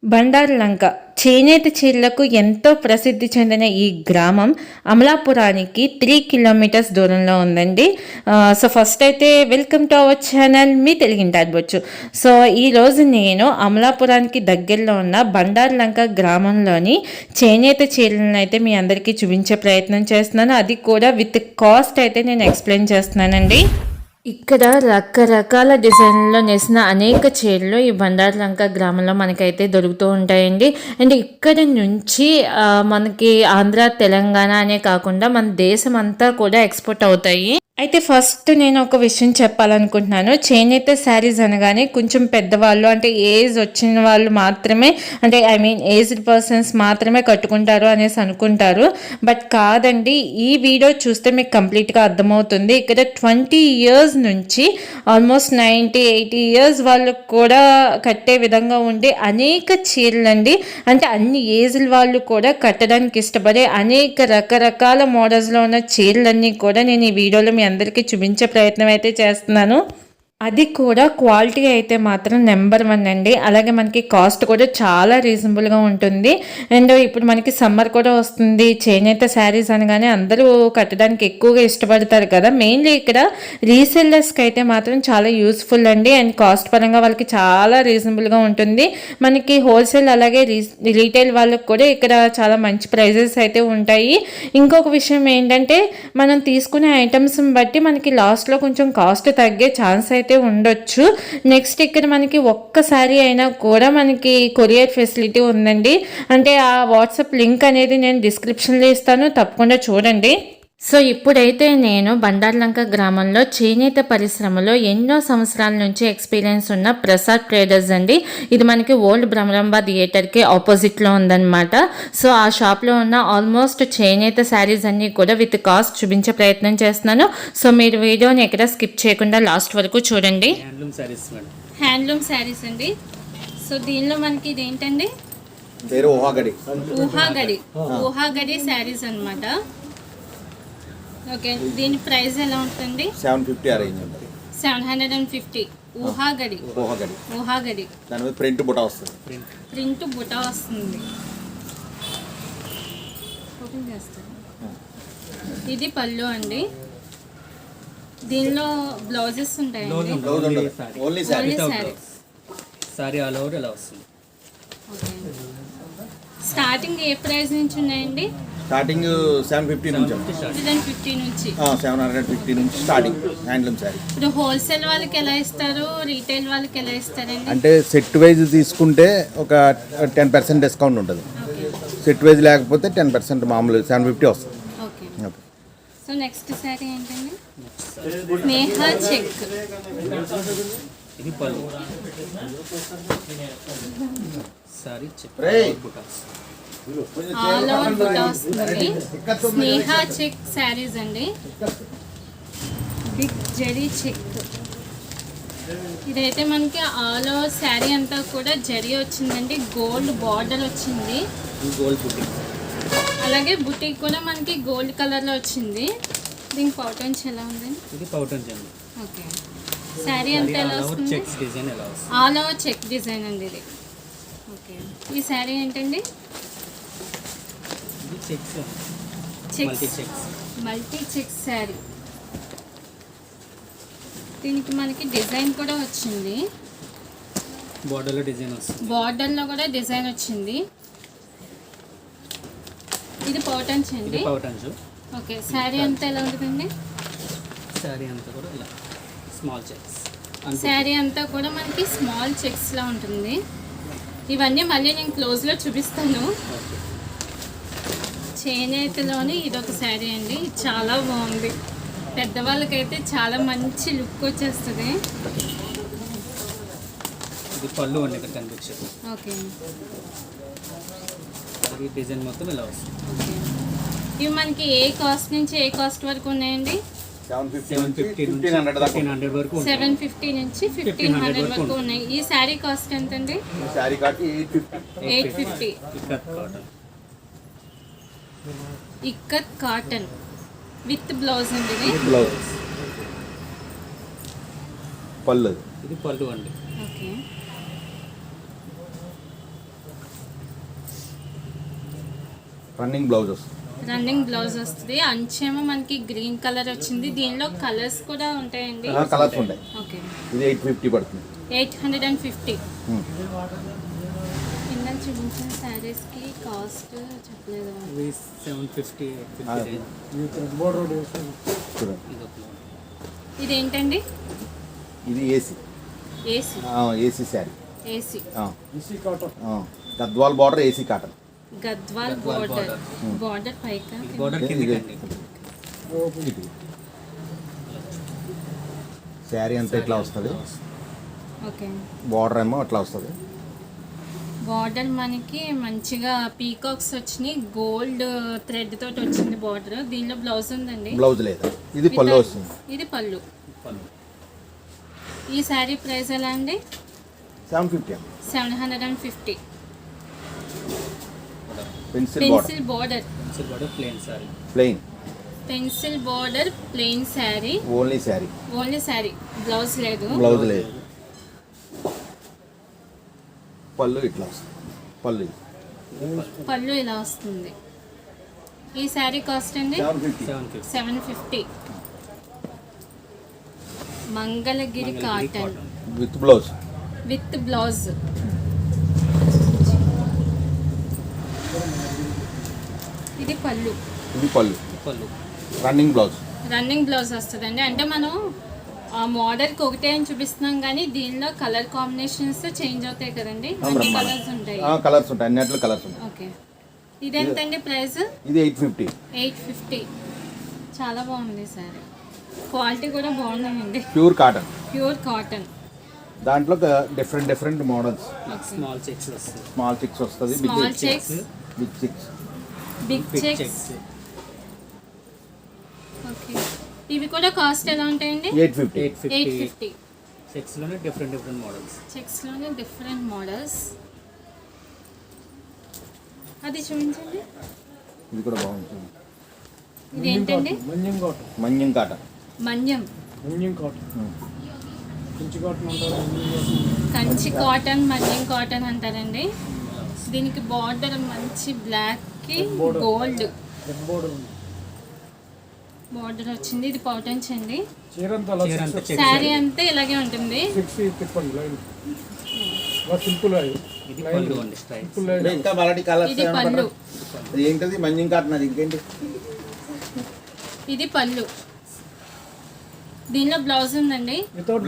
బండారులంక చేనేత చీరలకు ఎంతో ప్రసిద్ధి చెందిన ఈ గ్రామం అమలాపురానికి 3 కిలోమీటర్స్ దూరంలో ఉందండి. సో ఫస్ట్ అయితే వెల్కమ్ టు అవర్ ఛానల్ మీ తెలుగింటి ఆడబొచ్చు. సో ఈరోజు నేను అమలాపురానికి దగ్గరలో ఉన్న బండారులంక గ్రామంలోని చేనేత చీరలను అయితే మీ అందరికీ చూపించే ప్రయత్నం చేస్తున్నాను. అది కూడా విత్ కాస్ట్ అయితే నేను ఎక్స్ప్లెయిన్ చేస్తున్నానండి. ఇక్కడ రకరకాల డిజైన్లో నేసిన అనేక చీరలు ఈ బండారులంక గ్రామంలో మనకైతే దొరుకుతూ ఉంటాయండి. అండ్ ఇక్కడి నుంచి మనకి ఆంధ్ర, తెలంగాణ అనే కాకుండా మన దేశం అంతా కూడా ఎక్స్పోర్ట్ అవుతాయి. అయితే ఫస్ట్ నేను ఒక విషయం చెప్పాలనుకుంటున్నాను. చేనేత శారీస్ అనగానే కొంచెం పెద్దవాళ్ళు, అంటే ఏజ్ వచ్చిన వాళ్ళు మాత్రమే, అంటే ఏజ్డ్ పర్సన్స్ మాత్రమే కట్టుకుంటారు అనేసి అనుకుంటారు. బట్ కాదండి, ఈ వీడియో చూస్తే మీకు కంప్లీట్గా అర్థమవుతుంది. ఇక్కడ 20 ఇయర్స్ నుంచి ఆల్మోస్ట్ 90-80 ఇయర్స్ వాళ్ళు కూడా కట్టే విధంగా ఉండే అనేక చీరలండి. అంటే అన్ని ఏజ్ల వాళ్ళు కూడా కట్టడానికి ఇష్టపడే అనేక రకరకాల మోడల్స్లో ఉన్న చీరలన్నీ కూడా నేను ఈ వీడియోలో మీ అందరికీ చూపించే ప్రయత్నం అయితే చేస్తున్నాను. అది కూడా క్వాలిటీ అయితే మాత్రం నెంబర్ 1 అండి. అలాగే మనకి కాస్ట్ కూడా చాలా రీజనబుల్గా ఉంటుంది. అండ్ ఇప్పుడు మనకి సమ్మర్ కూడా వస్తుంది. చేనేత శారీస్ అనగానే అందరూ కట్టడానికి ఎక్కువగా ఇష్టపడతారు కదా. మెయిన్లీ ఇక్కడ రీసెల్లర్స్కి అయితే మాత్రం చాలా యూస్ఫుల్ అండి. అండ్ కాస్ట్ పరంగా వాళ్ళకి చాలా రీజనబుల్గా ఉంటుంది. మనకి హోల్సేల్ అలాగే రీటైల్ వాళ్ళకి కూడా ఇక్కడ చాలా మంచి ప్రైజెస్ అయితే ఉంటాయి. ఇంకొక విషయం ఏంటంటే, మనం తీసుకునే ఐటమ్స్ని బట్టి మనకి లాస్ట్లో కొంచెం కాస్ట్ తగ్గే ఛాన్స్ అయితే ఉండొచ్చు. నెక్స్ట్ ఇక్కడ మనకి ఒక్కసారి అయినా కూడా మనకి కొరియర్ ఫెసిలిటీ ఉందండి. అంటే ఆ వాట్సాప్ లింక్ అనేది నేను డిస్క్రిప్షన్లో ఇస్తాను, తప్పకుండా చూడండి. సో ఇప్పుడైతే నేను బండారులంక గ్రామంలో చేనేత పరిశ్రమలో ఎన్నో సంవత్సరాల నుంచి ఎక్స్పీరియన్స్ ఉన్న ప్రసాద్ ట్రేడర్స్ అండి. ఇది మనకి ఓల్డ్ బ్రహ్మరంబ థియేటర్కి ఆపోజిట్లో ఉందన్నమాట. సో ఆ షాప్లో ఉన్న ఆల్మోస్ట్ చేనేత శారీస్ అన్నీ కూడా విత్ కాస్ట్ చూపించే ప్రయత్నం చేస్తున్నాను. సో మీరు వీడియోని ఎక్కడ స్కిప్ చేయకుండా లాస్ట్ వరకు చూడండి. హ్యాండ్లూమ్ శారీస్ అండి. సో దీనిలో మనకి ఇదేంటండి, ఊహాగడి శారీస్ అనమాట. ఓకే, దీని ప్రైస్ ఎలా ఉంటుంది? 750 అరేంజ్ ఉంది. 750 ఊహాగడి. దాని మీద ప్రింట్ బుటా వస్తుంది. ఓపెన్ చేస్తాను. ఇది పళ్ళు అండి. దీనిలో బ్లౌజెస్ ఉంటాయండి. ఓన్లీ సారీ ఆల్ ఓవర్ ఎలా వస్తుంది. స్టార్టింగ్ ఏ ప్రైస్ నుంచి ఉన్నాయండి? స్టార్టింగ్ 750 నుంచి. 750 నుంచి స్టార్టింగ్ హ్యాండ్లూమ్ శారీ. ఇప్పుడు హోల్సేల్ వాళ్ళకి ఎలా ఇస్తారు, రీటైల్ వాళ్ళకి ఎలా ఇస్తారండి? అంటే సెట్ వైజ్ తీసుకుంటే ఒక 10% డిస్కౌంట్ ఉంటుంది. సెట్ వైజ్ లేకపోతే 10% మామూలు 750 వస్తుంది. ఓకే. సో నెక్స్ట్ శారీ ఏంటండి? స్నేహ చెక్. ఇది పళ్ళు. సారీ చెక్ ఆల్ ఓవర్ బుటా వస్తుంది. స్నేహ చెక్ శారీస్ అండి. Big zari check. ఇదైతే మనకి ఆల్ ఓవర్ శారీ అంతా కూడా జరీ వచ్చిందండి. గోల్డ్ బార్డర్ వచ్చింది. అలాగే బుటీక్ కూడా మనకి గోల్డ్ కలర్లో వచ్చింది. దీనికి పౌటన్స్ ఎలా ఉందండి? ఇది పౌటన్స్ అండి. ఓకే. శారీ అంతా ఎలా వస్తుంది? చెక్స్ డిజైన్ ఎలా వస్తుంది? ఆల్ ఓవర్ చెక్ డిజైన్ అండి ఇది. ఓకే. ఈ శారీ ఏంటండి? Multi checks sari. దీనికి మనకి డిజైన్ కూడా వచ్చింది. బార్డర్లో కూడా డిజైన్ వచ్చింది. ఇది పౌటన్స్ అండి. ఓకే. శారీ అంతా ఎలా ఉంటుందండి? శారీ అంతా కూడా మనకి స్మాల్ చెక్స్లా ఉంటుంది. ఇవన్నీ మళ్ళీ నేను క్లోజ్లో చూపిస్తాను. చేనేతలోని ఇదొక శారీ అండి. చాలా బాగుంది. పెద్దవాళ్ళకైతే చాలా మంచి లుక్ వచ్చేస్తుంది. ఇది పళ్ళు అండి. ఇక్కడ కనిపించేది. ఓకే. ఈ డిజైన్ మొత్తం ఇలా వస్తుంది. ఓకే. ఇవి మనకి ఏ కాస్ట్ నుంచి ఏ కాస్ట్ వరకు ఉన్నాయండి? 750 వరకు 750 నుంచి 1500 వరకు ఉన్నాయి. ఈ శారీ కాస్ట్ ఎంతండి? Sari cost 850. Ikat cotton with blouse అండి. పళ్ళు. ఇది పళ్ళు అండి. ఓకే. రన్నింగ్ బ్లౌజ్ వస్తుంది. రన్నింగ్ బ్లౌజ్ వస్తుంది. అంచేమో మనకి గ్రీన్ కలర్ వచ్చింది. దీనిలో కలర్స్ కూడా ఉంటాయండి. కలర్స్ ఉంటాయి. ఓకే, ఇది 850 పడుతుంది. 850. కింద చూపించిన శారీస్కి కాస్ట్ చెప్పలేదు. ఇవి 750 850 చూడండి, ఇది ఒక మోడల్. ఇదేంటండి? ఇది AC AC. AC sari. AC Gadwal border AC cotton. Gadwal Gadwal border. border. Border పైకా బోర్డర్ కిందకండి. శారీ అంతా ఇట్లా వస్తుంది. ఓకే. బార్డర్ ఏమో అట్లా వస్తుంది. బార్డర్ మనకి మంచిగా పీకాక్స్ వచ్చినాయి. గోల్డ్ థ్రెడ్ తోటి వచ్చింది బార్డర్. దీనిలో బ్లౌజ్ ఉందండి. బ్లౌజ్ లేదా, ఇది పళ్ళు వస్తుంది. ఇది పళ్ళు. పళ్ళు ఈ శారీ ప్రైస్ ఎలా అండి? 750. 750. Pencil border, pencil border. Pencil border plane sorry. Plain, pencil border plain sari. Only sari, only sari, blouse లేదు. బ్లౌజ్ లేదు. పళ్ళు ఇట్లా వస్తుంది. పళ్ళు ఇది. పళ్ళు ఇలా వస్తుంది. ఈ శారీ కాస్ట్ అండి 750. 750. Mangalagiri cotton with blouse. With blouse. ఇది పళ్ళు. ఇది పళ్ళు, పళ్ళు రన్నింగ్ బ్లౌజ్. రన్నింగ్ బ్లౌజ్ వస్తుందండి. అంటే మనం ఆ మోడల్కి ఒకటే అని చూపిస్తున్నాం కానీ దీనిలో కలర్ కాంబినేషన్స్ చేంజ్ అవుతాయి కదండి. అన్ని కలర్స్ ఉంటాయి. కలర్స్ ఉంటాయి, అన్నిట్లో కలర్స్ ఉంటాయి. ఓకే. ఇదెంతండి ప్రైస్? ఇది 850. 850. చాలా బాగుంది సారీ. క్వాలిటీ కూడా బాగుందండి. Pure cotton. Pure cotton. దాంట్లో డిఫరెంట్ మోడల్స్. స్మాల్ చెక్స్ వస్తాయి. స్మాల్ చిక్స్ వస్తుంది, small checks, big checks. Big checks. Checks okay. ఇవి కూడా కాస్ట్ ఎలా ఉంటాయండి? 850. 850. చెక్స్ లోనే డిఫరెంట్ మోడల్స్. చెక్స్లోనే డిఫరెంట్ మోడల్స్. అది చూపించండి. ఇది కూడా బాగుంటుంది. ఇదేంటండి? Manyam cotton. Manyam. Hmm. Kanchi cotton, Manyam cotton అంటారండి. దీనికి బార్డర్ మంచి బ్లాక్ కి గోల్డ్ బార్డర్ వచ్చింది. ఇది పౌటన్స్ అండి. శారీ అంతా ఇలాగే ఉంటుంది. ఇది పళ్ళు అండి. స్ట్రైప్స్ ఇంకా మరాఠీ కలర్స్ ఇది పళ్ళు. ఏంటది మన్యం కాటన్, అది ఇంకేంటి? ఇది పళ్ళు. దీనిలో బ్లౌజ్ ఉందండి. Without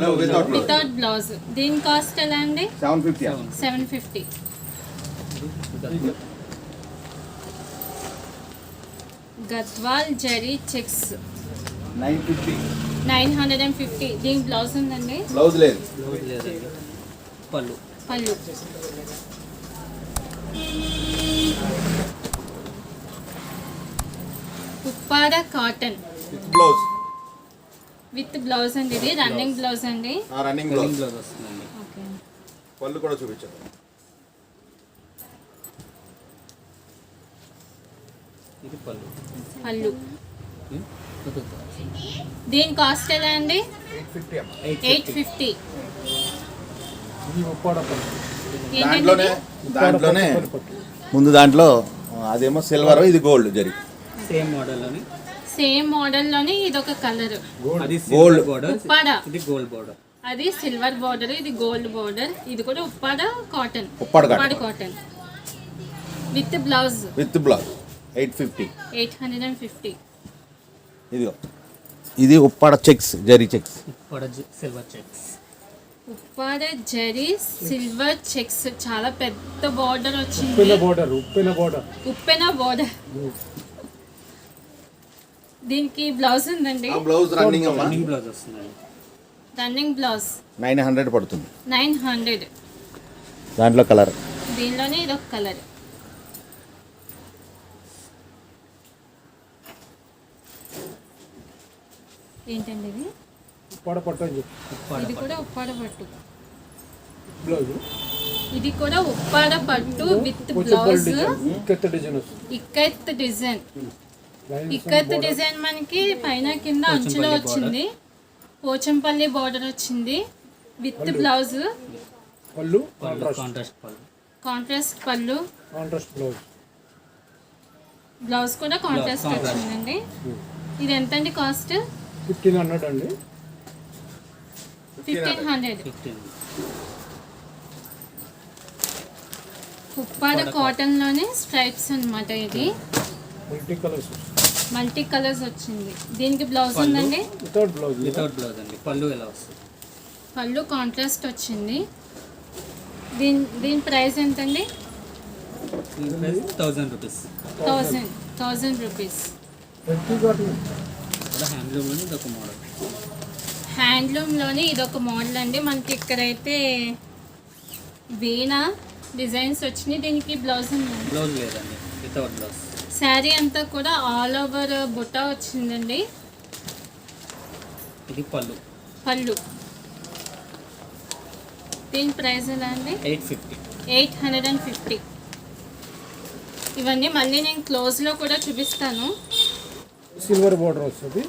blouse. దీని కాస్ట్ ఎలా అండి? 750. 750. గద్వాల్ జరీ చెక్స్ 950. 950. దీని బ్లౌజ్ ఉందండి. బ్లౌజ్ లేదు. బ్లౌజ్ లేదండి. పళ్ళు పళ్ళు. Uppada cotton with blouse. With blouse అండి. ఇది రన్నింగ్ బ్లౌజ్ అండి. Running running blouse. బ్లౌజ్ వస్తుందండి. ఓకే. పళ్ళు కూడా చూపించారు. ఇది పళ్ళు. పళ్ళు. దీని కాస్ట్ ఎలా అండి? 850. దాంట్లోనే ముందు దాంట్లో అదేమో సిల్వర్, ఇది గోల్డ్ జరీ. సేమ్ మోడల్ లోని సేమ్ మోడల్ లోని ఇది ఒక కలర్. అది Gold. Silver border, Uppada. ఇది గోల్డ్ బోర్డర్. అది సిల్వర్ బార్డర్, ఇది గోల్డ్ బార్డర్. ఇది కూడా Uppada cotton. Uppada cotton with blouse. With blouse 850. 850. ఇదిగో ఇది Uppada checks, zari checks. Uppada silver checks. Uppada zari silver checks. చాలా పెద్ద బార్డర్ వచ్చింది. ఉప్పెన బార్డర్. దీనికి బ్లౌజ్ ఉందండి. బ్లౌజ్ రన్నింగ్ అమ్మా. రన్నింగ్ బ్లౌజ్ వస్తుందండి. రన్నింగ్ బ్లౌజ్ 900 పడుతుంది. 900. దాంట్లో కలర్. దీనిలోనే ఇది ఒక కలర్. ఏంటండి ఇది? ఇది కూడా ఉప్పాడ పట్టు. ఇది కూడా ఉప్పాడ పట్టు with blouse. Ikat design. Ikat design మనకి పైన కింద అంచులో వచ్చింది. పోచంపల్లి బార్డర్ వచ్చింది విత్ బ్లౌజ్. కాంట్రాస్ట్ పళ్ళు. కాంట్రాస్ట్ పళ్ళు. బ్లౌజ్ కూడా కాంట్రాస్ట్ contrast. వచ్చిందండి. ఇది ఎంత అండి కాస్ట్? 1500 అండి. 1500. 15. ఉప్పాడ కాటన్లోనే స్ట్రైప్స్ అన్నమాట. ఇది మల్టీ కలర్స్. మల్టీ కలర్స్ వచ్చింది. దీనికి బ్లౌజ్ పళ్ళు. ఉందండి. Without blouse. వితౌట్ బ్లౌజ్ అండి. పళ్ళు ఎలా వస్తుంది? పళ్ళు కాంట్రాస్ట్ వచ్చింది. దీని ప్రైస్ ఎంతండి? దీని ప్రైస్ 1000 రూపీస్. 1000 రూపీస్. ప్రతి కాటన్. ఇక్కడ హ్యాండ్లూమ్లోని ఇది ఒక మోడల్. హ్యాండ్లూమ్లోని ఇదొక మోడల్ అండి. మనకి ఇక్కడైతే వీణ డిజైన్స్ వచ్చినాయి. దీనికి బ్లౌజ్ ఉంది. బ్లౌజ్ లేదండి, వితౌట్ బ్లౌజ్. శారీ అంతా కూడా ఆల్ ఓవర్ బుట్ట వచ్చిందండి. ఇది పళ్ళు. పళ్ళు. దీని ప్రైస్ ఎలా అండి? 850. 850. ఇవన్నీ మళ్ళీ నేను క్లోజ్లో కూడా చూపిస్తాను. సిల్వర్ బోర్డర్ వస్తుంది.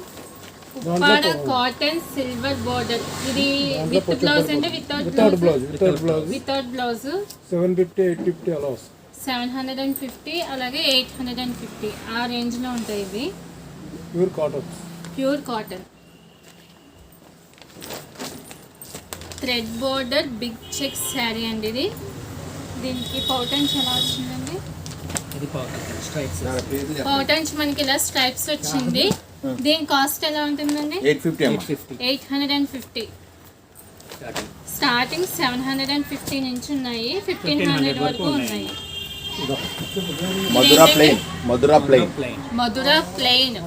Uppada cotton silver border. ఇది విత్ బ్లౌజ్ అండి. Without without blouse. Without blouse. Without blouse 750, 850 అలా వస్తుంది. 750 అలాగే 850 ఆ రేంజ్లో ఉంటాయి ఇవి. Pure cotton. Pure cotton. Thread border big check sari అండి ఇది. దీనికి పౌటన్స్ ఎలా వచ్చిందండి? ఇది పౌటన్ స్ట్రైప్స్. పౌటన్స్ మనకి ఇలా స్ట్రైప్స్ వచ్చింది. దీని కాస్ట్ ఎలా ఉంటుందండి? 850 అమ్మ. 850 850. స్టార్టింగ్. స్టార్టింగ్ 750 నుంచి ఉన్నాయి. 1500 వరకు ఉన్నాయి. Madhura plain. Madhura plain. Plain. Madhura plain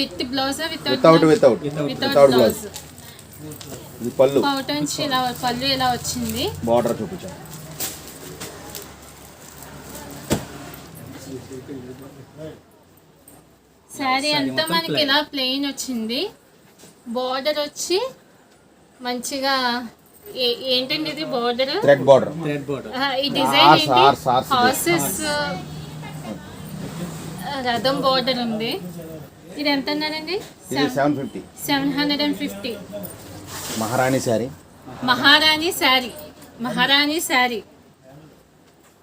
with blouse without without without blouse. ఇది పళ్ళు. పౌటన్స్ ఇలా పళ్ళు ఇలా వచ్చింది. బార్డర్ చూపించాను. శారీ అంతా మొత్తం మనకి plain. ఇలా ప్లెయిన్ వచ్చింది. బార్డర్ వచ్చి మంచిగా ఏంటండి ఇది border? Thread border. Thread border. ఈ డిజైన్ Horse, ఏంటి? horse, horse. హార్సెస్ రథం బార్డర్ ఉంది. ఇది ఎంత అన్నారండి? ఇది 750. 750. మహారాణి శారీ. మహారాణి శారీ. మహారాణి శారీ.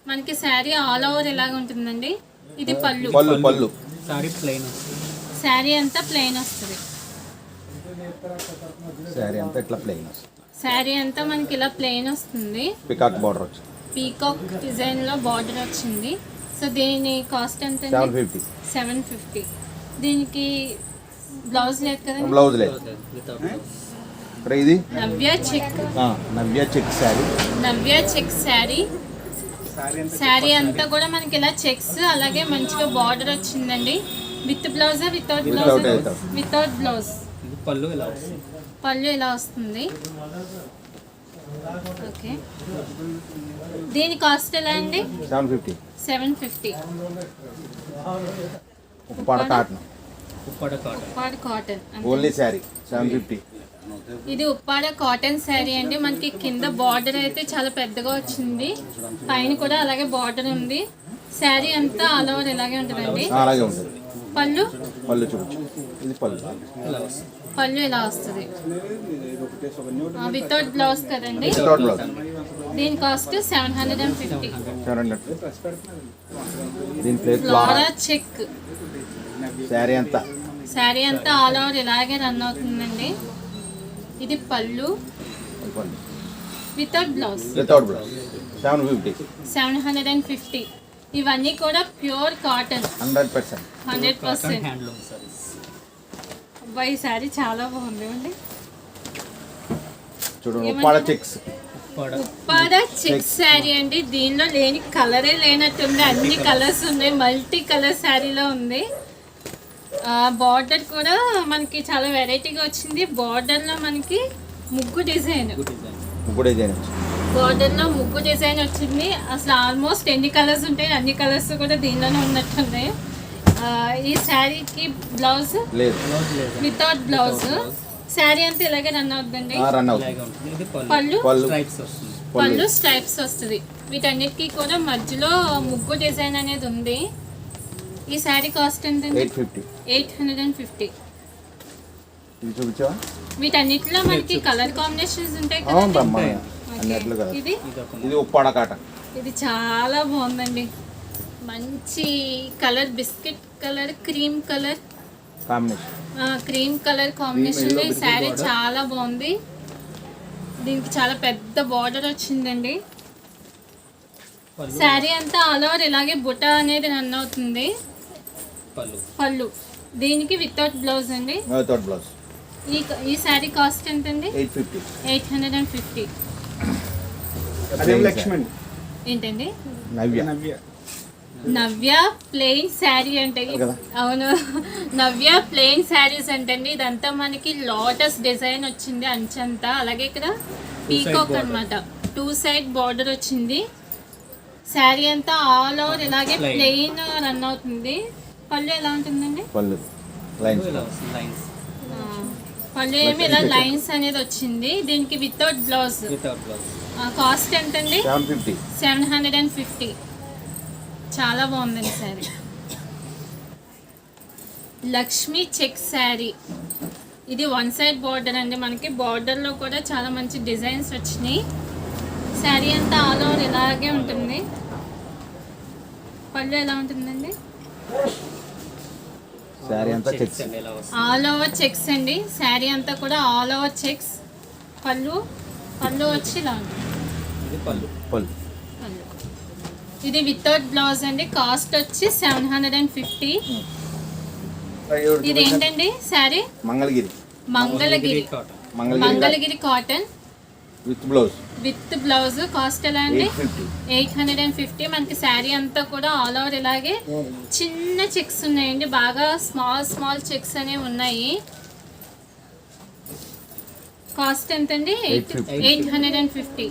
మనకి శారీ ఆల్ ఓవర్ ఎలాగ ఉంటుందండి. ఇది పళ్ళు. పళ్ళు పళ్ళు. సారీ ప్లెయిన్ వస్తుంది. శారీ అంతా ప్లెయిన్ వస్తుంది. శారీ అంతా ఇట్లా ప్లెయిన్ వస్తుంది. శారీ అంతా మనకి ఇలా ప్లెయిన్ వస్తుంది. పికాక్ బార్డర్ వచ్చింది. పీకాక్ డిజైన్ లో బార్డర్ వచ్చింది. సో దీని కాస్ట్ ఎంత? 750. 750. దీనికి బ్లౌజ్ లేదు కదండి. బ్లౌజ్ లేదు. Without blouse. ఇక్కడ ఇది నవ్య చెక్. నవ్య చెక్ శారీ. నవ్య చెక్ శారీ. శారీ అంతా కూడా మనకి ఇలా చెక్స్ అలాగే మంచిగా బార్డర్ వచ్చిందండి. With blouse without blouse? Without. Without blouse. ఇది పళ్ళు ఎలా వస్తుంది? పళ్ళు ఇలా వస్తుంది. ఓకే. దీని కాస్ట్ ఎలా అండి? 750. 750. Uppada cotton. Uppada cotton. Uppada cotton. Only sari 750. ఇది ఉప్పాడ కాటన్ శారీ అండి. మనకి కింద బార్డర్ అయితే చాలా పెద్దగా వచ్చింది. పైన కూడా అలాగే బార్డర్ ఉంది. శారీ అంతా ఆల్ ఓవర్ ఇలాగే ఉంటుందండి. అలాగే ఉంటుంది. పళ్ళు. పళ్ళు చూపించు. ఇది పళ్ళు. ఎలా వస్తుంది? పళ్ళు ఇలా వస్తుంది. వితౌట్ బ్లౌజ్ కదండి. Without blouse. దీని కాస్ట్ 750. 700. దీని ప్లేస్ ఫ్లోరా చెక్. శారీ అంతా శారీ అంతా ఆల్ ఓవర్ ఇలాగే రన్ అవుతుందండి. ఇది పళ్ళు వితౌట్ బ్లౌజ్. Without blouse 750. 750. ఇవన్నీ కూడా ప్యూర్ కాటన్. 100%. 100%. హ్యాండ్లూమ్ సారీస్. అబ్బాయి ఈ శారీ చాలా బాగుంది అండి. చూడండి ఉప్పాడ చెక్స్. ఉప్పాడ చెక్ శారీ అండి. దీనిలో లేని కలరే లేనట్టుంది. అన్ని కలర్స్ ఉన్నాయి. మల్టీ కలర్ శారీలో ఉంది. బార్డర్ కూడా మనకి చాలా వెరైటీగా వచ్చింది. బార్డర్లో మనకి ముగ్గు డిజైన్. ఇప్పుడు ఇదే బార్డర్లో ముగ్గు డిజైన్ వచ్చింది. అసలు ఆల్మోస్ట్ ఎన్ని కలర్స్ ఉంటాయి అన్ని కలర్స్ కూడా దీనిలోనే ఉన్నట్టున్నాయి. ఈ శారీకి బ్లౌజ్ లేదు. Without blouse. శారీ అంతా ఇలాగే రన్ అవుతుందండి. రన్ ఇలాగే అవుతుంది. ఉంటుంది. ఇది పళ్ళు. పళ్ళు స్ట్రైప్స్ వస్తుంది. పళ్ళు స్ట్రైప్స్ వస్తుంది. వీటన్నిటికీ కూడా మధ్యలో ముగ్గు డిజైన్ అనేది ఉంది. ఈ శారీ కాస్ట్ ఎంతండి? 850. 850. ఇది చూపించావా? వీటన్నిటిలో మనకి కలర్ కాంబినేషన్స్ ఉంటాయి అవును కదా. అమ్మా. అన్నట్లు కదా. ఇది ఇది ఒక ఇది ఉప్పాడ కాటన్. ఇది చాలా బాగుందండి. మంచి colour, biscuit colour, cream colour, combination cream colour combination లో ఈ శారీ చాలా బాగుంది. దీనికి చాలా పెద్ద బార్డర్ వచ్చిందండి. శారీ అంతా ఆల్ ఓవర్ ఇలాగే బుట్ట అనేది రన్ అవుతుంది. పళ్ళు దీనికి వితౌట్ బ్లౌజ్ అండి. Without blouse. ఈ శారీ కాస్ట్ ఎంతండి? 850. 850. లక్ష్మణ్ ఏంటండి? నవ్య నవ్య ప్లెయిన్ శారీ అంటే, అవును, నవ్య ప్లెయిన్ శారీస్ అంటండి. ఇదంతా మనకి లోటస్ డిజైన్ వచ్చింది అంచంతా. అలాగే ఇక్కడ పీకాక్ అన్నమాట, 2 సైడ్ బార్డర్ వచ్చింది. శారీ అంతా ఆల్ ఓవర్ ఇలాగే ప్లెయిన్ రన్ అవుతుంది. పళ్ళు ఎలా ఉంటుందండి? పళ్ళు లైన్స్. పళ్ళు ఏమి ఇలా లైన్స్ అనేది వచ్చింది. దీనికి వితౌట్ బ్లౌజ్. కాస్ట్ ఎంతండి? 750. చాలా బాగుందండి శారీ. లక్ష్మీ చెక్ శారీ. ఇది 1 సైడ్ బార్డర్ అండి. మనకి బార్డర్లో కూడా చాలా మంచి డిజైన్స్ వచ్చినాయి. శారీ అంతా ఆల్ ఓవర్ ఇలాగే ఉంటుంది. పళ్ళు ఎలా ఉంటుందండి? శారీ అంతా చెక్స్. ఆల్ ఓవర్ చెక్స్ అండి. శారీ అంతా కూడా ఆల్ ఓవర్ చెక్స్. పళ్ళు వచ్చి ఇలా ఉంటుంది. పళ్ళు. ఇది వితౌట్ బ్లౌజ్ అండి. కాస్ట్ వచ్చి 750. ఇది ఏంటండి sari? Mangalagiri cotton with blouse. Cost ఎలా అండి? 850. మనకి శారీ అంతా కూడా ఆల్ ఓవర్ ఇలాగే చిన్న చెక్స్ ఉన్నాయండి. బాగా స్మాల్ చెక్స్ అనేవి ఉన్నాయి. కాస్ట్ ఎంతండి? 850.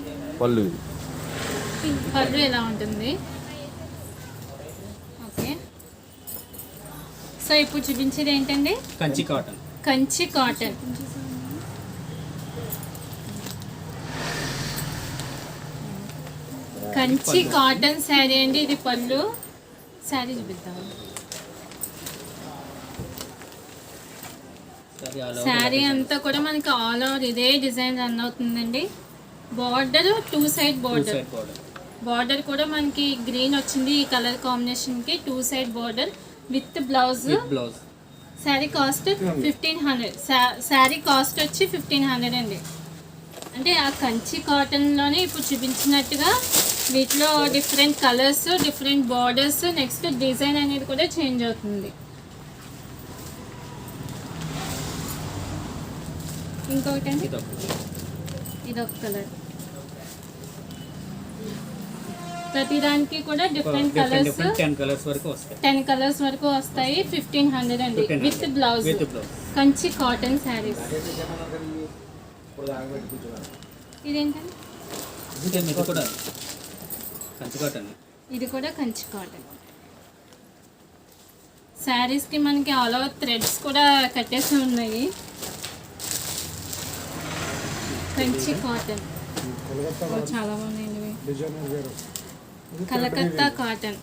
పళ్ళు ఎలా ఉంటుంది? ఓకే. సో ఇప్పుడు చూపించేది ఏంటండి? కంచి కాటన్. కంచి కాటన్ శారీ అండి. ఇది పళ్ళు. శారీ చూపిద్దాం. శారీ అంతా కూడా మనకి ఆల్ ఓవర్ ఇదే డిజైన్ రన్ అవుతుందండి. బార్డర్ 2 సైడ్ బార్డర్ కూడా మనకి గ్రీన్ వచ్చింది. ఈ కలర్ కాంబినేషన్ కి 2 side border with blouse. Sari cost 1500. Sari cost వచ్చి 1500 అండి. అంటే ఆ కంచి కాటన్లోనే ఇప్పుడు చూపించినట్టుగా వీటిలో different colours, different borders, next design అనేది కూడా చేంజ్ అవుతుంది. ఇంకొకటి అండి, ఇదొక కలర్. ప్రతిదానికి కూడా డిఫరెంట్ కలర్స్, 10 కలర్స్ వరకు వస్తాయి. 1500 అండి with blouse. Kanchi cotton saris. ఇదేంటండి? ఇది కూడా కంచి కాటన్. శారీస్కి మనకి ఆల్ ఓవర్ థ్రెడ్స్ కూడా కట్టేసి ఉన్నాయి. కంచి కాటన్ చాలా బాగున్నాయండి. కలకత్తా కాటన్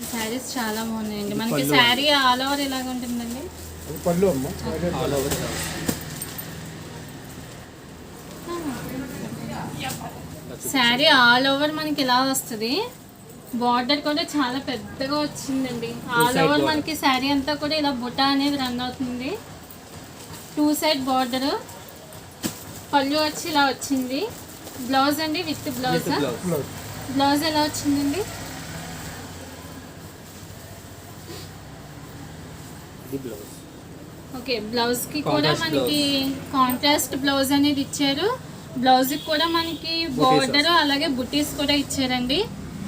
శారీస్ చాలా బాగున్నాయండి. మనకి శారీ ఆల్ ఓవర్ ఇలాగ ఉంటుందండి. శారీ ఆల్ ఓవర్ మనకి ఇలా వస్తుంది. బార్డర్ కూడా చాలా పెద్దగా వచ్చిందండి. ఆల్ ఓవర్ మనకి శారీ అంతా కూడా ఇలా బుట్ట అనేది రన్ అవుతుంది. 2 సైడ్ బార్డర్. పళ్ళు వచ్చి ఇలా వచ్చింది. బ్లౌజ్ అండి విత్ బ్లౌజ్. బ్లౌజ్ ఎలా వచ్చిందండి? ఓకే, బ్లౌజ్కి కూడా మనకి కాంట్రాస్ట్ బ్లౌజ్ అనేది ఇచ్చారు. బ్లౌజ్కి కూడా మనకి బార్డర్ అలాగే బుటీస్ కూడా ఇచ్చారండి.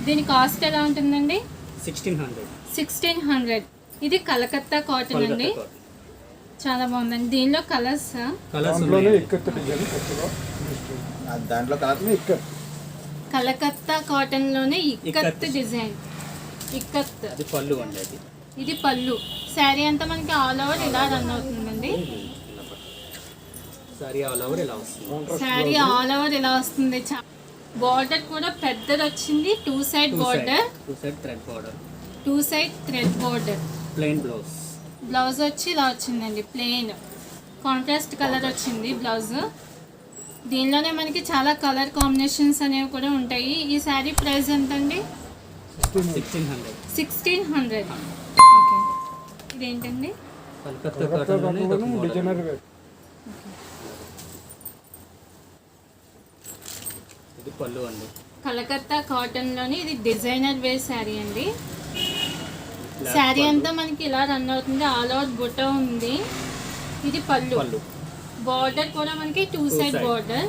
దీని కాస్ట్ ఎలా ఉంటుందండి? 1600. ఇది కలకత్తా కాటన్ అండి. చాలా బాగుందండి. దీనిలో కలర్స్ కలకత్తా కాటన్ లోనే ఇక్కత్ డిజైన్. ఇక్కత్ ఇది పళ్ళు. శారీ అంతా మనకి ఆల్ ఓవర్ ఇలా రన్ అవుతుందండి. శారీ ఆల్ ఓవర్ ఇలా వస్తుంది. బార్డర్ కూడా పెద్దది వచ్చింది. 2 side border, 2 side thread border. Blouse వచ్చి ఇలా వచ్చిందండి ప్లెయిన్. కాంట్రాస్ట్ కలర్ వచ్చింది బ్లౌజ్. దీనిలోనే మనకి చాలా కలర్ కాంబినేషన్స్ అనేవి కూడా ఉంటాయి. ఈ శారీ ప్రైస్ ఎంతండి? 1600. 1600. ఓకే, ఇదేంటండి? కలకత్తా కాటన్లోనే ఇది ఒక మోడల్. Designer wear. ఇది పళ్ళు అండి. కలకత్తా కాటన్లోని ఇది డిజైనర్ వేర్ శారీ అండి. Black శారీ పళ్ళు. అంతా మనకి ఇలా రన్ అవుతుంది, ఆల్ ఓవర్ బుట్ట ఉంది. ఇది పళ్ళు. పళ్ళు బార్డర్ కూడా మనకి two Two side side. Border.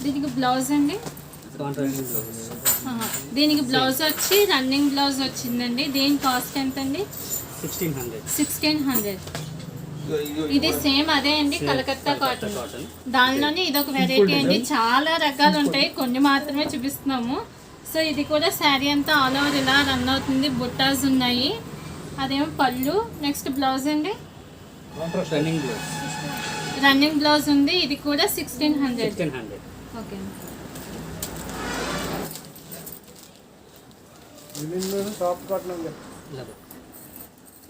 దీనికి బ్లౌజ్ అండి. Contrast blouse. ఆహా. దీనికి బ్లౌజ్ వచ్చి రన్నింగ్ బ్లౌజ్ వచ్చిందండి. దీని కాస్ట్ ఎంత అండి? 1600. 1600. ఇది సేమ్ అదే అండి, కలకత్తా కాటన్. కాటన్. దానిలోనే ఇదొక వెరైటీ అండి. చాలా రకాలు ఉంటాయి, కొన్ని మాత్రమే చూపిస్తున్నాము. సో ఇది కూడా శారీ అంతా ఆల్ ఓవర్ ఇలా రన్ అవుతుంది, బుట్టాస్ ఉన్నాయి. అదేమో పళ్ళు. నెక్స్ట్ బ్లౌజ్ అండి, contrast running blouse. Running blouse ఉంది. ఇది కూడా 1600. 1600. ఓకే, లినిన్ సాఫ్ట్ కాటన్ అండి. ఇలాగ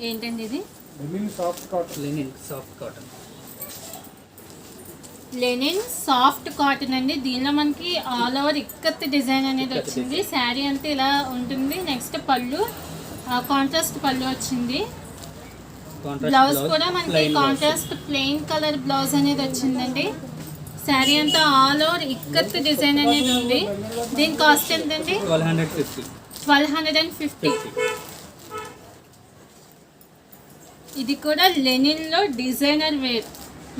ఏంటండి ఇది? Linen soft cotton. Linen soft cotton. Linen soft cotton అండి. దీనిలో మనకి ఆల్ ఓవర్ ఇక్కత్ డిజైన్ అనేది వచ్చింది. శారీ అంతా ఇలా ఉంటుంది. నెక్స్ట్ పళ్ళు కాంట్రాస్ట్ పళ్ళు వచ్చింది. బ్లౌజ్ కూడా మనకి కాంట్రాస్ట్ ప్లెయిన్ కలర్ బ్లౌజ్ అనేది వచ్చిందండి. శారీ అంతా ఆల్ ఓవర్ ఇక్కత్ డిజైన్ అనేది ఉంది. దీని కాస్ట్ ఎంతండి? 1250. 1250. ఇది కూడా లెనిన్లో డిజైనర్ వేర్.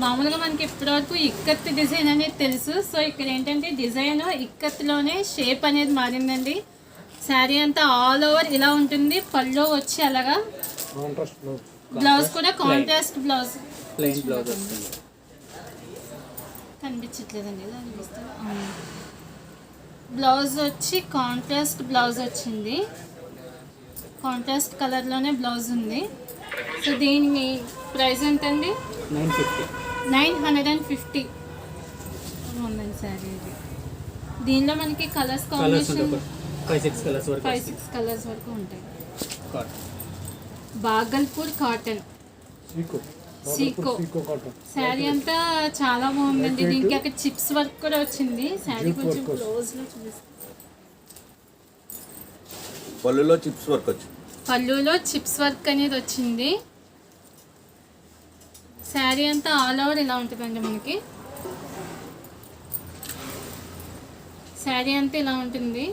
మామూలుగా మనకి ఇప్పటివరకు ఇక్కత్ డిజైన్ అనేది తెలుసు. సో ఇక్కడ ఏంటంటే డిజైన్ ఇక్కత్లోనే షేప్ అనేది మారిందండి. శారీ అంతా ఆల్ ఓవర్ ఇలా ఉంటుంది. పళ్ళు వచ్చి అలాగా. Contrast blouse. బ్లౌజ్ కూడా కాంట్రాస్ట్ బ్లౌజ్. ప్లెయిన్ బ్లౌజ్ వస్తుంది. కనిపించట్లేదండి, ఇలా అనిపిస్తుంది. బ్లౌజ్ వచ్చి కాంట్రాస్ట్ బ్లౌజ్ వచ్చింది. కాంట్రాస్ట్ కలర్లోనే బ్లౌజ్ ఉంది. సో దీని ప్రైస్ ఎంతండి? 950. 950 ఉందండి శారీ ఇది. దీనిలో మనకి కలర్స్ కలర్స్ కాంబినేషన్ ఉంటాయి. 5-6 కలర్స్ వరకు 5-6 కలర్స్ వరకు ఉంటాయి. కాటన్. బాగల్పూర్ కాటన్ సీకో. సీకో సీకో కాటన్. శారీ అంతా చాలా బాగుందండి. దీనికి అక్కడ చిప్స్ వర్క్ కూడా వచ్చింది. శారీ Zip కొంచెం work క్లోజ్లో చూపిస్తాను. పళ్ళులో చిప్స్ వర్క్ వచ్చింది. పళ్ళులో చిప్స్ వర్క్ అనేది వచ్చింది. శారీ అంతా ఆల్ ఓవర్ ఇలా ఉంటుందండి మనకి. శారీ అంతా ఇలా ఉంటుంది.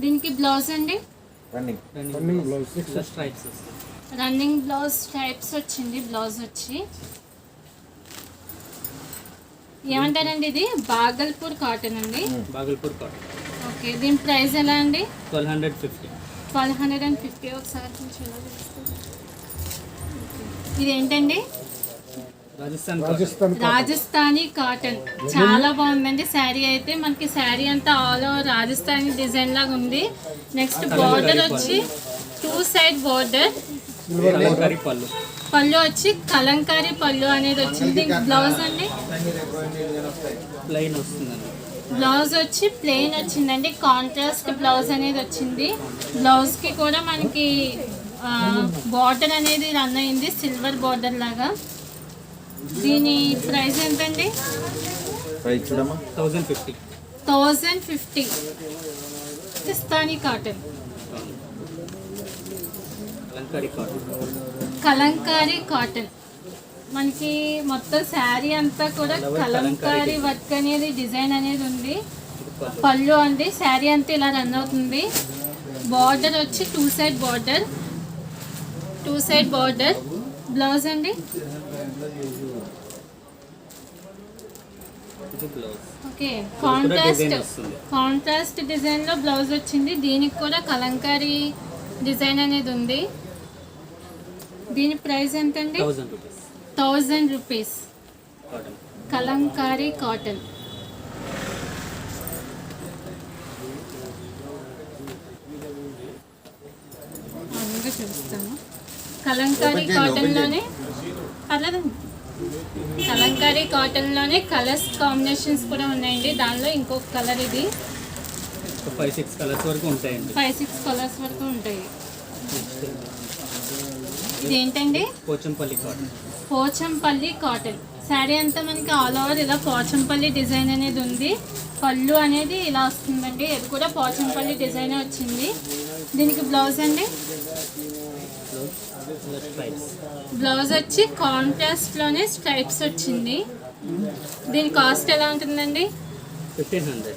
దీనికి బ్లౌజ్ అండి, రన్నింగ్. Running blouse. ఇట్లా స్ట్రైప్స్ వస్తాయి. రన్నింగ్ బ్లౌజ్ టైప్స్ వచ్చింది. బ్లౌజ్ వచ్చి ఏమంటారండి? ఇది బాగల్పూర్ కాటన్ అండి. బాగల్పూర్ కాటన్. ఓకే, దీని ప్రైస్ ఎలా అండి? 1250. 1250. ఒకసారి కొంచెం ఎలా చూపిస్తుంది? ఇదేంటండి? Rajasthan cotton. Rajasthan cotton. Rajasthani cotton. చాలా బాగుందండి శారీ అయితే. మనకి శారీ అంతా ఆల్ ఓవర్ రాజస్థానీ డిజైన్ లాగా ఉంది. నెక్స్ట్ బార్డర్ వచ్చి టూ సైడ్ బార్డర్. కలంకారీ పళ్ళు. పళ్ళు వచ్చి కలంకారీ పళ్ళు అనేది వచ్చింది. బ్లౌజ్ అండి, ప్లెయిన్ వస్తుందండి. బ్లౌజ్ వచ్చి ప్లెయిన్ వచ్చిందండి. కాంట్రాస్ట్ బ్లౌజ్ అనేది వచ్చింది. బ్లౌజ్కి కూడా మనకి బార్డర్ అనేది రన్ అయింది, సిల్వర్ బార్డర్ లాగా. దీని ప్రైస్ ఎంతండి? ప్రైస్ చూడమ్మా. 1050. 1050. Rajasthani cotton. Kalamkari cotton. Kalamkari cotton. మనకి మొత్తం శారీ అంతా కూడా కలంకారీ వర్క్ అనేది డిజైన్ అనేది ఉంది. పళ్ళు అండి. శారీ అంతా ఇలా రన్ అవుతుంది. బార్డర్ వచ్చి టూ సైడ్ బార్డర్. బ్లౌజ్ అండి. ఇది బ్లౌజ్. ఓకే, design వస్తుంది. కాంట్రాస్ట్ డిజైన్లో బ్లౌజ్ వచ్చింది. దీనికి కూడా కలంకారీ డిజైన్ అనేది ఉంది. దీని ప్రైస్ ఎంతండి? 1000 rupees. 1000 rupees. Cotton. Kalamkari cotton. అందుకే చూపిస్తాను. కలంకారీ కాటన్లోనే పర్లేదండి. కలంకారీ కాటన్లోనే కలర్స్ కాంబినేషన్స్ కూడా ఉన్నాయండి. దానిలో ఇంకొక కలర్ ఇది. 5-6 కలర్స్ వరకు ఉంటాయండి. 5-6 కలర్స్ వరకు ఉంటాయి. ఇదేంటండి? పోచంపల్లి కాటన్. పోచంపల్లి కాటన్. శారీ అంతా మనకి ఆల్ ఓవర్ ఇలా పోచంపల్లి డిజైన్ అనేది ఉంది. పళ్ళు అనేది ఇలా వస్తుందండి. ఇది కూడా పోచంపల్లి డిజైన్ వచ్చింది. దీనికి బ్లౌజ్ అండి, స్ట్రైప్స్. బ్లౌజ్ వచ్చి కాంట్రాస్ట్లోనే స్ట్రైప్స్ వచ్చింది. దీని కాస్ట్ ఎలా ఉంటుందండి? 1500.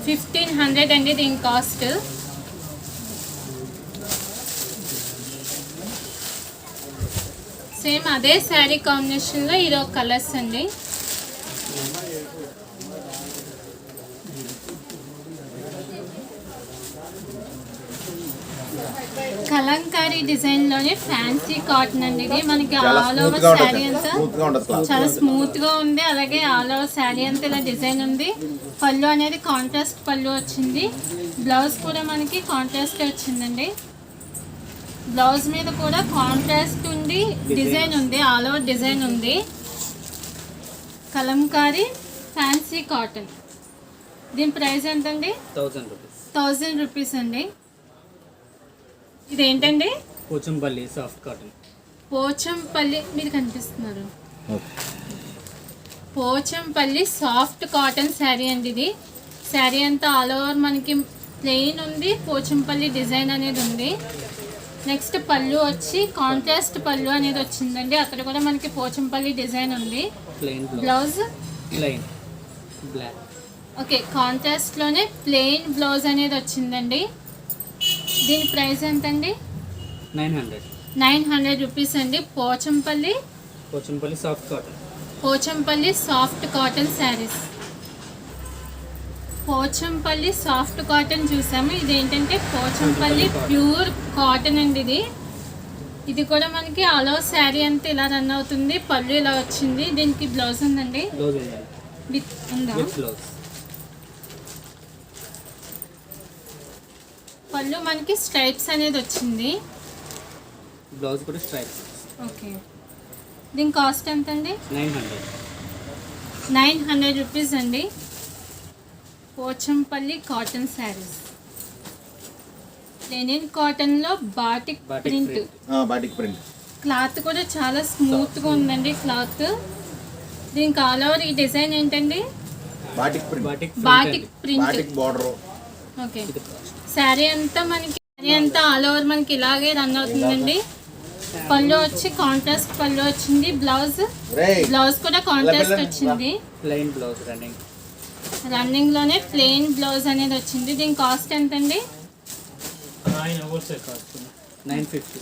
1500 అండి దీని కాస్ట్. సేమ్ అదే శారీ కాంబినేషన్లో ఇది ఒక కలర్స్ అండి. కలంకారీ డిజైన్ లోనే ఫ్యాన్సీ కాటన్ అండి. ఇది మనకి ఆల్ ఓవర్ శారీ అంతా చాలా స్మూత్ గా ఉంది. అలాగే ఆల్ ఓవర్ శారీ అంతా ఇలా డిజైన్ ఉంది. పళ్ళు అనేది కాంట్రాస్ట్ పళ్ళు వచ్చింది. బ్లౌజ్ కూడా మనకి కాంట్రాస్ట్ వచ్చిందండి. బ్లౌజ్ మీద కూడా కాంట్రాస్ట్ ఉండి డిజైన్ ఉంది, ఆల్ ఓవర్ డిజైన్ ఉంది. Kalamkari fancy cotton. దీని ప్రైస్ ఎంతండి? 1000 రూపీస్. 1000 రూపీస్ అండి. ఇదేంటండి? Pochampally soft cotton. పోచంపల్లి మీరు కనిపిస్తున్నారు. పోచంపల్లి సాఫ్ట్ కాటన్ శారీ అండి. ఇది శారీ అంతా ఆల్ ఓవర్ మనకి ప్లెయిన్ ఉంది. పోచంపల్లి డిజైన్ అనేది ఉంది. నెక్స్ట్ పళ్ళు వచ్చి కాంట్రాస్ట్ పళ్ళు అనేది వచ్చిందండి. అక్కడ కూడా మనకి పోచంపల్లి డిజైన్ ఉంది. Plain blouse plain black. Okay, కాంట్రాస్ట్లోనే ప్లెయిన్ బ్లౌజ్ అనేది వచ్చిందండి. దీని ప్రైస్ ఎంతండి? 900. 900 రూపీస్ అండి. Pochampally soft cotton. Pochampally soft cotton sarees. Pochampally soft cotton చూసాము. ఇది ఏంటంటే పోచంపల్లి ప్యూర్ కాటన్ అండి. ఇది కూడా మనకి ఆల్ ఓవర్ శారీ అంతా ఇలా రన్ అవుతుంది. పళ్ళు ఇలా వచ్చింది. దీనికి బ్లౌజ్ ఉందండి. బ్లౌజ్ ఉందండి. విత్ ఉందా? With blouse. పళ్ళు మనకి స్ట్రైప్స్ అనేది వచ్చింది. బ్లౌజ్ కూడా స్ట్రైప్స్. ఓకే, దీని కాస్ట్ ఎంత అండి? 900. 900 రూపీస్ అండి. పోచంపల్లి కాటన్ శారీస్. లెనిన్ కాటన్లో batik print. Batik print. Cloth కూడా చాలా స్మూత్గా ఉందండి క్లాత్. దీనికి ఆల్ ఓవర్ ఈ డిజైన్ ఏంటండి? Batik print. Batik print. Batik border. Okay, sari అంతా ఆల్ ఓవర్ మనకి ఇలాగే రన్ అవుతుందండి. పళ్ళు వచ్చి కాంట్రాస్ట్ పళ్ళు వచ్చింది. బ్లౌజ్ కూడా కాంట్రాస్ట్ వచ్చింది. ప్లెయిన్ బ్లౌజ్ రన్నింగ్ లోనే ప్లెయిన్ బ్లౌజ్ అనేది వచ్చింది. దీని కాస్ట్ ఎంతండి? 950.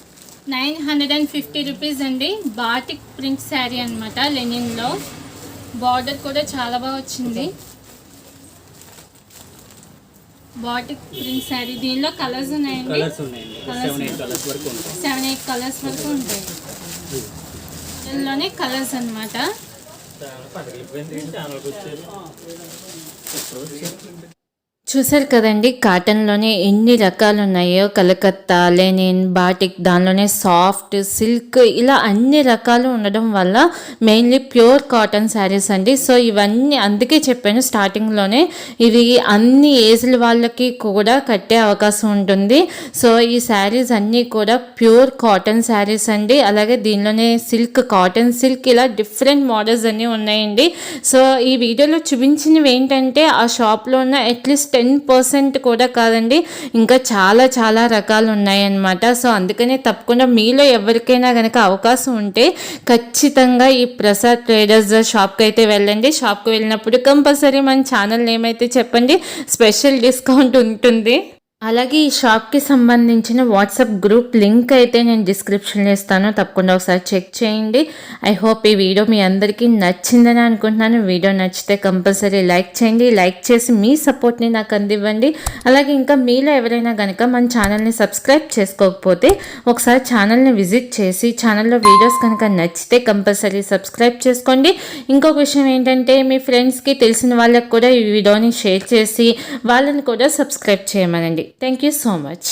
950 రూపీస్ అండి. బాటిక్ ప్రింట్ శారీ అనమాట. లెనిన్ లో బార్డర్ కూడా చాలా బాగా వచ్చింది. Batik print sari. దీనిలో కలర్స్ ఉన్నాయండి. కలర్స్ ఉన్నాయండి. 7-8 కలర్స్ వరకు ఉంటాయి. 7-8 కలర్స్ వరకు ఉంటాయి. దీనిలోనే కలర్స్ అన్నమాట. చూసారు కదండి, కాటన్లోనే ఎన్ని రకాలు ఉన్నాయో. కలకత్తా, లెనిన్, బాటిక్, దానిలోనే సాఫ్ట్, సిల్క్, ఇలా అన్ని రకాలు ఉండడం వల్ల మెయిన్లీ ప్యూర్ కాటన్ శారీస్ అండి. సో ఇవన్నీ అందుకే చెప్పాను స్టార్టింగ్లోనే, ఇవి అన్ని ఏజ్ల వాళ్ళకి కూడా కట్టే అవకాశం ఉంటుంది. సో ఈ శారీస్ అన్నీ కూడా ప్యూర్ కాటన్ శారీస్ అండి. అలాగే దీనిలోనే సిల్క్, కాటన్ సిల్క్, ఇలా డిఫరెంట్ మోడల్స్ అన్నీ ఉన్నాయండి. సో ఈ వీడియోలో చూపించినవి ఏంటంటే ఆ షాప్లో ఉన్న అట్లీస్ట్ 10% కూడా కాదండి, ఇంకా చాలా చాలా రకాలు ఉన్నాయన్నమాట. సో అందుకనే తప్పకుండా మీలో ఎవరికైనా కనుక అవకాశం ఉంటే ఖచ్చితంగా ఈ ప్రసాద్ ట్రేడర్స్ షాప్కి అయితే వెళ్ళండి. షాప్కి వెళ్ళినప్పుడు కంపల్సరీ మన ఛానల్ నేమ్ అయితే చెప్పండి, స్పెషల్ డిస్కౌంట్ ఉంటుంది. అలాగే ఈ షాప్కి సంబంధించిన వాట్సాప్ గ్రూప్ లింక్ అయితే నేను డిస్క్రిప్షన్లో ఇస్తాను, తప్పకుండా ఒకసారి చెక్ చేయండి. ఐ హోప్ ఈ వీడియో మీ అందరికీ నచ్చిందని అనుకుంటున్నాను. వీడియో నచ్చితే కంపల్సరీ లైక్ చేయండి. లైక్ చేసి మీ సపోర్ట్ని నాకు అందివ్వండి. అలాగే ఇంకా మీలో ఎవరైనా కనుక మన ఛానల్ని సబ్స్క్రైబ్ చేసుకోకపోతే ఒకసారి ఛానల్ని విజిట్ చేసి ఛానల్లో వీడియోస్ కనుక నచ్చితే కంపల్సరీ సబ్స్క్రైబ్ చేసుకోండి. ఇంకొక విషయం ఏంటంటే మీ ఫ్రెండ్స్కి తెలిసిన వాళ్ళకి కూడా ఈ వీడియోని షేర్ చేసి వాళ్ళని కూడా సబ్స్క్రైబ్ చేయమనండి. Thank you so much.